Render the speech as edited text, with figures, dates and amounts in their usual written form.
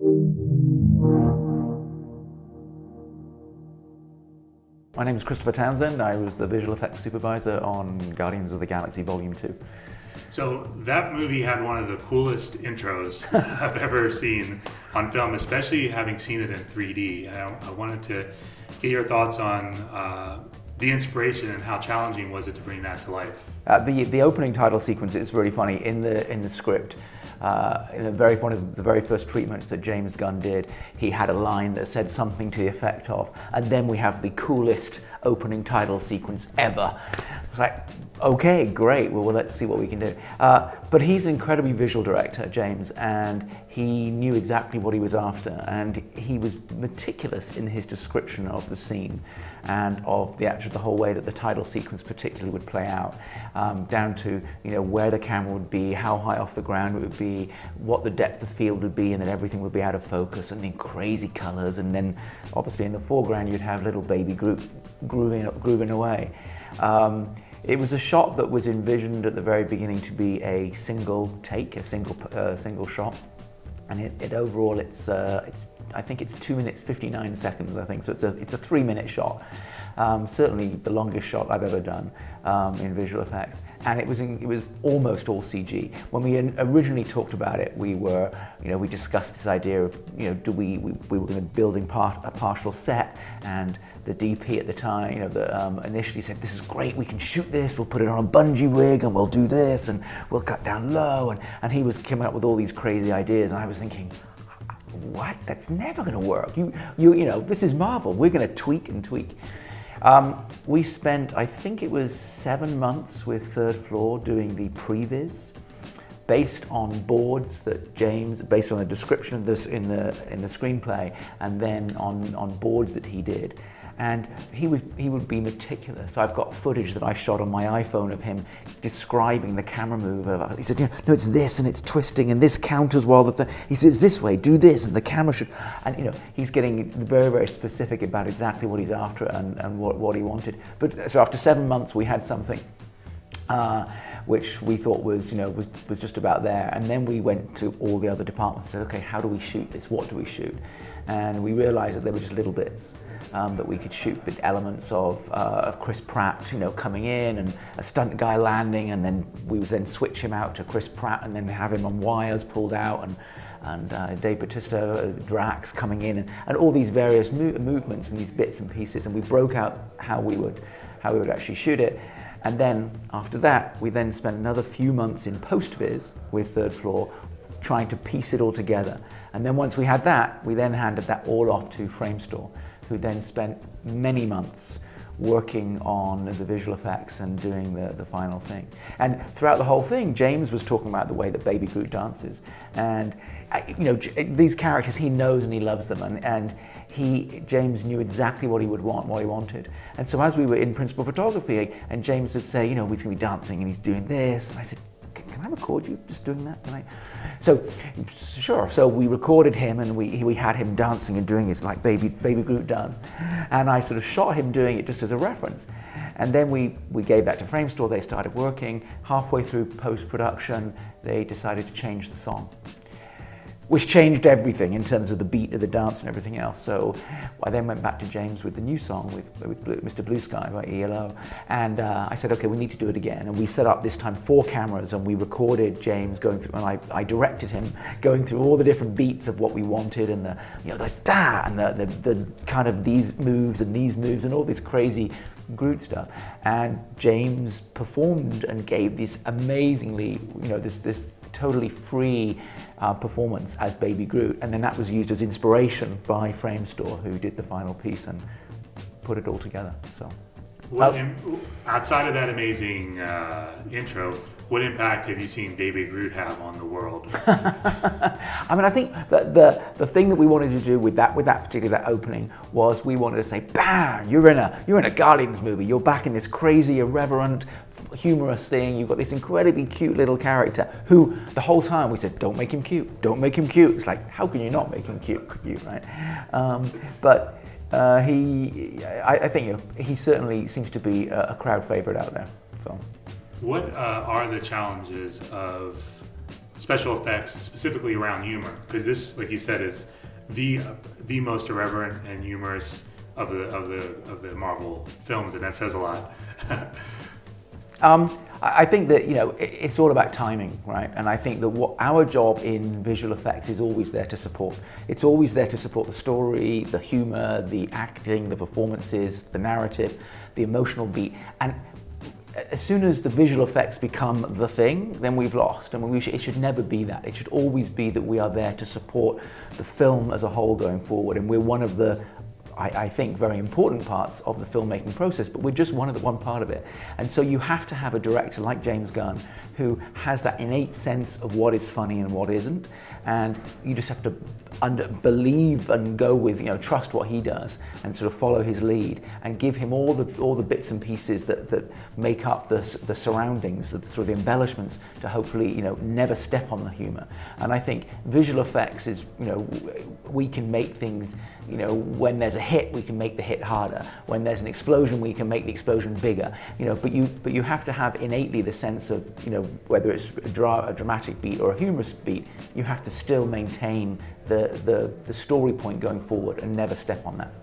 My name is Christopher Townsend. I was the visual effects supervisor on Guardians of the Galaxy Volume 2. So that movie had one of the coolest intros I've ever seen on film, especially having seen it in 3D. I wanted to get your thoughts on the inspiration and how challenging was it to bring that to life? The opening title sequence is really funny. In the script, in one of the very first treatments that James Gunn did, he had a line that said something to the effect of, and then we have the coolest opening title sequence ever. It's like, okay, great, well let's see what we can do. But he's an incredibly visual director, James, and he knew exactly what he was after, and he was meticulous in his description of the scene and of the whole way that the title sequence particularly would play out, down to where the camera would be, how high off the ground it would be, what the depth of field would be, and then everything would be out of focus, and then crazy colors, and then obviously in the foreground you'd have little baby Groot grooving away. It was a shot that was envisioned at the very beginning to be a single take, a single shot, and it overall I think it's 2 minutes 59 seconds. I think so. It's a 3-minute shot. Certainly the longest shot I've ever done in visual effects, and it was almost all CG. When we originally talked about it, we discussed this idea of we were going to build a partial set, and the DP at the time, initially said, "This is great. We can shoot this. We'll put it on a bungee rig, and we'll do this, and we'll cut down low." And he was coming up with all these crazy ideas, and I was thinking, what? That's never going to work. This is Marvel. We're going to tweak and tweak. We spent, I think it was 7 months with Third Floor doing the previs, based on boards that based on a description of this in the screenplay, and then on boards that he did. And he would be meticulous. I've got footage that I shot on my iPhone of him describing the camera move. He said, no, it's this, and it's twisting, and this counters while he says this way, do this, and the camera should. And he's getting very, very specific about exactly what he's after and what he wanted. But so after 7 months, we had something which we thought was just about there. And then we went to all the other departments and said, okay, how do we shoot this? What do we shoot? And we realized that there were just little bits that we could shoot, with elements of Chris Pratt, coming in, and a stunt guy landing, and then we would then switch him out to Chris Pratt, and then have him on wires pulled out, and Dave Bautista, Drax coming in, and all these various movements and these bits and pieces, and we broke out how we would actually shoot it. And then after that, we then spent another few months in post-viz with Third Floor, trying to piece it all together. And then once we had that, we then handed that all off to Framestore, who then spent many months working on the visual effects and doing the final thing. And throughout the whole thing, James was talking about the way that Baby Groot dances. And these characters, he knows and he loves them, and James knew exactly what he would want, what he wanted. And so as we were in principal photography, and James would say, he's going to be dancing and he's doing this, and I said, can I record you just doing that tonight? So, sure. So we recorded him, and we had him dancing and doing his baby Groot dance, and I sort of shot him doing it just as a reference. And then we gave that to Framestore. They started working. Halfway through post-production, they decided to change the song, which changed everything in terms of the beat of the dance and everything else. So I then went back to James with the new song, with Mr. Blue Sky by ELO. And I said, okay, we need to do it again. And we set up this time 4 cameras, and we recorded James going through, and I directed him going through all the different beats of what we wanted, and the da, and the kind of these moves and all this crazy Groot stuff. And James performed and gave this amazingly, this totally free performance as Baby Groot, and then that was used as inspiration by Framestore, who did the final piece and put it all together. So, outside of that amazing intro, what impact have you seen Baby Groot have on the world? I mean, I think the thing that we wanted to do with that particular opening was we wanted to say, bam, you're in a Guardians movie. You're back in this crazy, irreverent, humorous thing. You've got this incredibly cute little character who the whole time we said, don't make him cute, don't make him cute. It's like, how can you not make him cute, right? I think he certainly seems to be a crowd favorite out there. So, what are the challenges of special effects specifically around humor, because this, like you said, is the most irreverent and humorous of the Marvel films, and that says a lot. I think that, you know, it's all about timing, right? And I think that what our job in visual effects is always there to support. It's always there to support the story, the humor, the acting, the performances, the narrative, the emotional beat. And as soon as the visual effects become the thing, then we've lost. And it should never be that. It should always be that we are there to support the film as a whole going forward. And we're one of the, I think, very important parts of the filmmaking process, but we're just one part of it. And so you have to have a director like James Gunn who has that innate sense of what is funny and what isn't, and you just have to believe and go with, you know, trust what he does and sort of follow his lead and give him all the bits and pieces that make up the surroundings, the sort of embellishments to hopefully, you know, never step on the humor. And I think visual effects is, you know, we can make things, you know, when there's a hit, we can make the hit harder. When there's an explosion, we can make the explosion bigger. You know, but you have to have innately the sense of, you know, whether it's a dramatic beat or a humorous beat, you have to still maintain the story point going forward and never step on that.